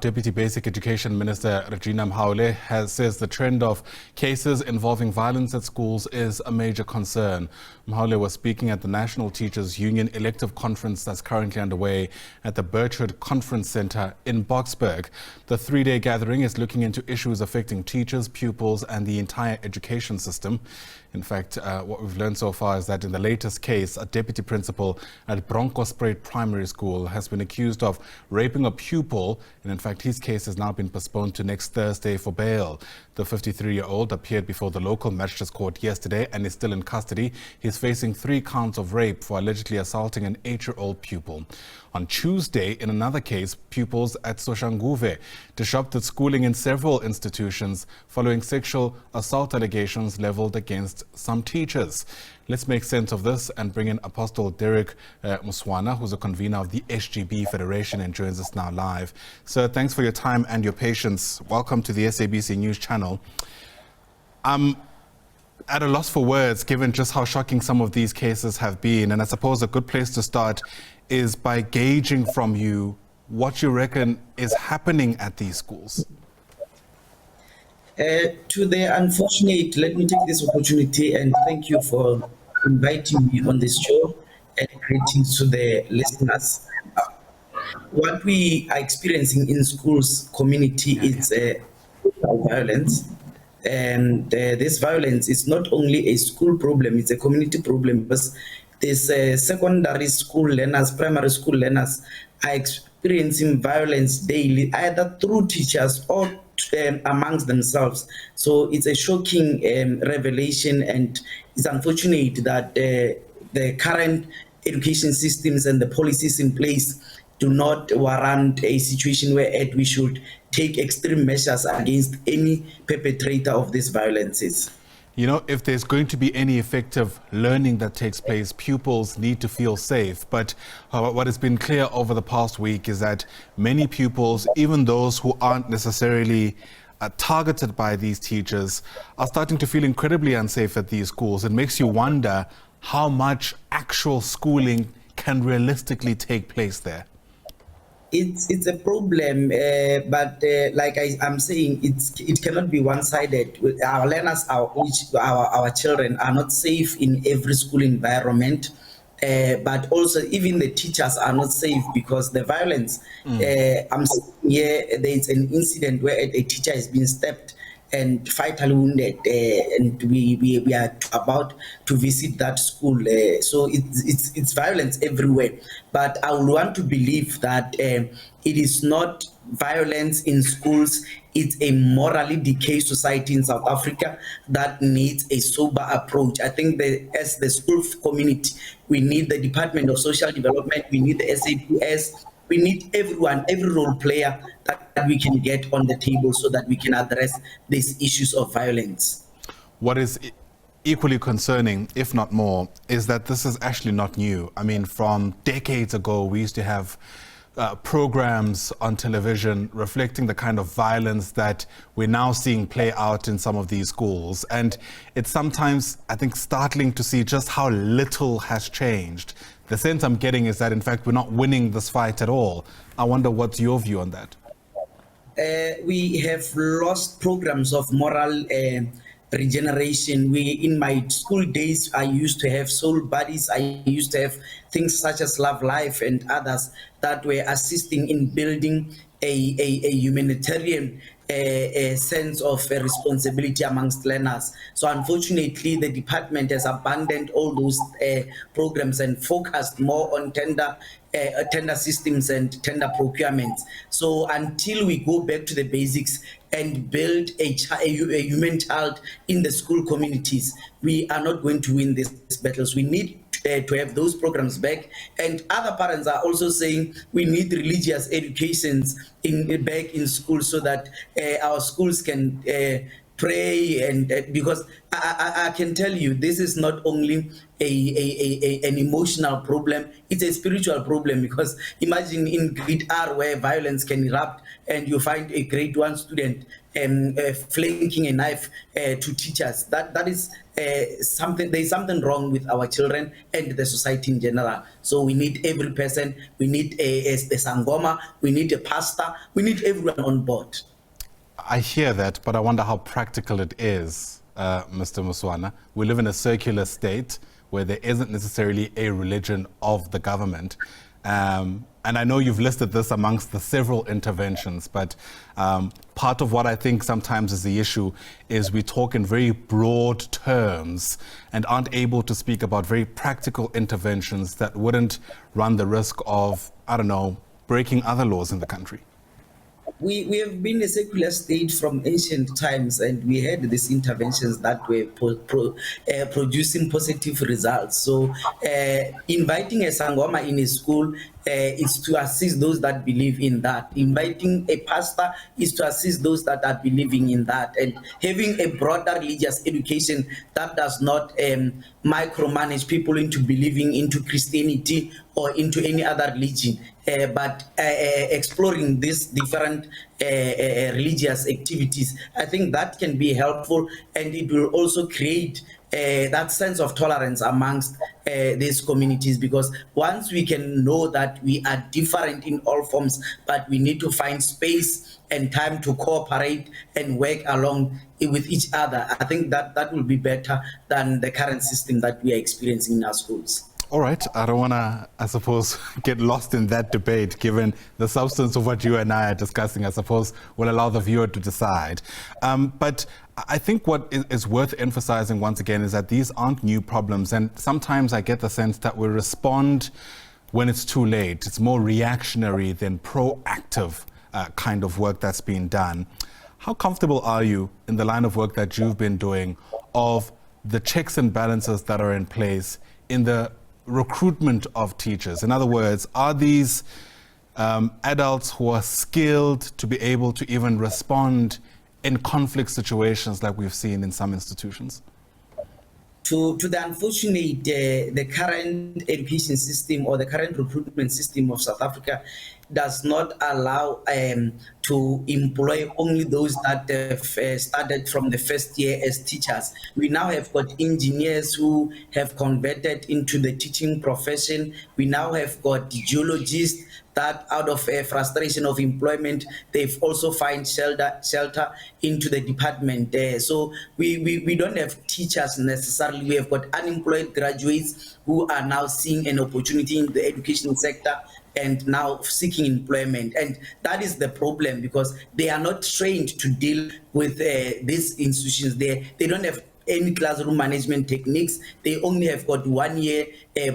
Deputy Basic Education Minister Regina Mhaule says the trend of cases involving violence at schools is a major concern. Mhaule was speaking at the National Teachers Union Elective Conference that's currently underway at the Birchwood Conference Centre in Boksburg. The three-day gathering is looking into issues affecting teachers, pupils and the entire education system. In fact, what we've learned so far is that in the latest case, a deputy principal at Bronkhorstspruit Primary School has been accused of raping a pupil, and in fact his case has now been postponed to next Thursday for bail. The 53-year-old appeared before the local Magistrates Court yesterday and is still in custody. He's facing 3 counts of rape for allegedly assaulting an 8-year-old pupil. On Tuesday, in another case, pupils at Soshanguve disrupted schooling in several institutions following sexual assault allegations leveled against some teachers. Let's make sense of this and bring in Apostle Derek Muswana, who's a convener of the SGB Federation and joins us now live. Sir, thanks for your time and your patience. Welcome to the SABC News channel. I'm at a loss for words given just how shocking some of these cases have been, and I suppose a good place to start is by gauging from you what you reckon is happening at these schools. To the unfortunate, let me take this opportunity and thank you for inviting me on this show, and greetings to the listeners. What we are experiencing in schools community is violence, and this violence is not only a school problem, it's a community problem, because these secondary school learners, primary school learners are experiencing violence daily, either through teachers or amongst themselves. So it's a shocking revelation, and it's unfortunate that the current education systems and the policies in place do not warrant a situation where we should take extreme measures against any perpetrator of these violences. You know, if there's going to be any effective learning that takes place, pupils need to feel safe. But what has been clear over the past week is that many pupils, even those who aren't necessarily targeted by these teachers, are starting to feel incredibly unsafe at these schools. It makes you wonder how much actual schooling can realistically take place there. It's a problem, but like I'm saying, it cannot be one-sided. Our learners, our children are not safe in every school environment, but also even the teachers are not safe because the violence. I'm saying here there is an incident where a teacher has been stabbed and fatally wounded, and we are about to visit that school. So it's violence everywhere. But I would want to believe that it is not violence in schools. It's a morally decayed society in South Africa that needs a sober approach. I think as the school community, we need the Department of Social Development, we need the SABC, we need everyone, every role player that we can get on the table so that we can address these issues of violence. What is equally concerning, if not more, is that this is actually not new. I mean, from decades ago, we used to have programs on television reflecting the kind of violence that we're now seeing play out in some of these schools. And it's sometimes, I think, startling to see just how little has changed. The sense I'm getting is that, in fact, we're not winning this fight at all. I wonder what's your view on that? We have lost programs of moral regeneration. In my school days, I used to have soul buddies. I used to have things such as Love Life and others that were assisting in building a humanitarian sense of responsibility amongst learners. So unfortunately, the department has abandoned all those programs and focused more on tender systems and tender procurements. So until we go back to the basics and build a human child in the school communities, we are not going to win these battles. We need to have those programs back, and other parents are also saying we need religious educations back in school so that our schools can pray, and because I can tell you, this is not only an emotional problem, it's a spiritual problem. Because imagine in grade R where violence can erupt, and you find a grade 1 student flanking a knife to teachers. That is something. There's something wrong with our children and the society in general. So we need every person. We need a sangoma. We need a pastor. We need everyone on board. I hear that, but I wonder how practical it is, Mr. Muswana. We live in a circular state where there isn't necessarily a religion of the government. And I know you've listed this amongst the several interventions, but part of what I think sometimes is the issue is we talk in very broad terms and aren't able to speak about very practical interventions that wouldn't run the risk of, I don't know, breaking other laws in the country. We have been a secular state from ancient times, and we had these interventions that were producing positive results. So inviting a sangoma in a school is to assist those that believe in that. Inviting a pastor is to assist those that are believing in that. And having a broader religious education that does not micromanage people into believing into Christianity or into any other religion, but exploring these different religious activities. I think that can be helpful, and it will also create that sense of tolerance amongst these communities, because once we can know that we are different in all forms, but we need to find space and time to cooperate and work along with each other, I think that will be better than the current system that we are experiencing in our schools. All right, I don't want to, I suppose, get lost in that debate, given the substance of what you and I are discussing. I suppose we'll allow the viewer to decide. But I think what is worth emphasizing once again is that these aren't new problems. And sometimes I get the sense that we respond when it's too late. It's more reactionary than proactive kind of work that's being done. How comfortable are you in the line of work that you've been doing of the checks and balances that are in place in the recruitment of teachers? In other words, are these adults who are skilled to be able to even respond in conflict situations like we've seen in some institutions? To the unfortunate, the current education system or the current recruitment system of South Africa does not allow to employ only those that have started from the first year as teachers. We now have got engineers who have converted into the teaching profession. We now have got geologists that out of a frustration of employment, they've also find shelter into the department. So we don't have teachers necessarily. We have got unemployed graduates who are now seeing an opportunity in the education sector and now seeking employment. And that is the problem, because they are not trained to deal with these institutions. They don't have any classroom management techniques. They only have got 1 year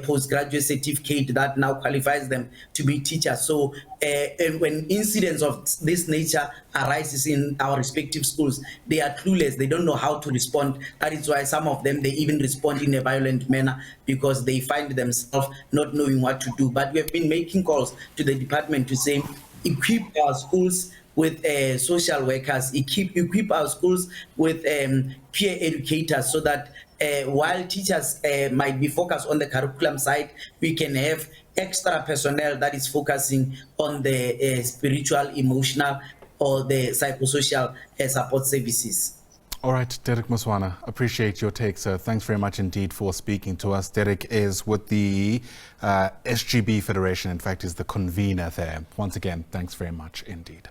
postgraduate certificate that now qualifies them to be teachers. So and when incidents of this nature arises in our respective schools, they are clueless. They don't know how to respond. That is why some of them, they even respond in a violent manner, because they find themselves not knowing what to do. But we have been making calls to the department to say, equip our schools with social workers, equip our schools with peer educators, so that while teachers might be focused on the curriculum side, we can have extra personnel that is focusing on the spiritual, emotional, or the psychosocial support services. All right, Derek Muswana, appreciate your take, sir. Thanks very much indeed for speaking to us. Derek is with the SGB Federation, in fact, is the convener there. Once again, thanks very much indeed.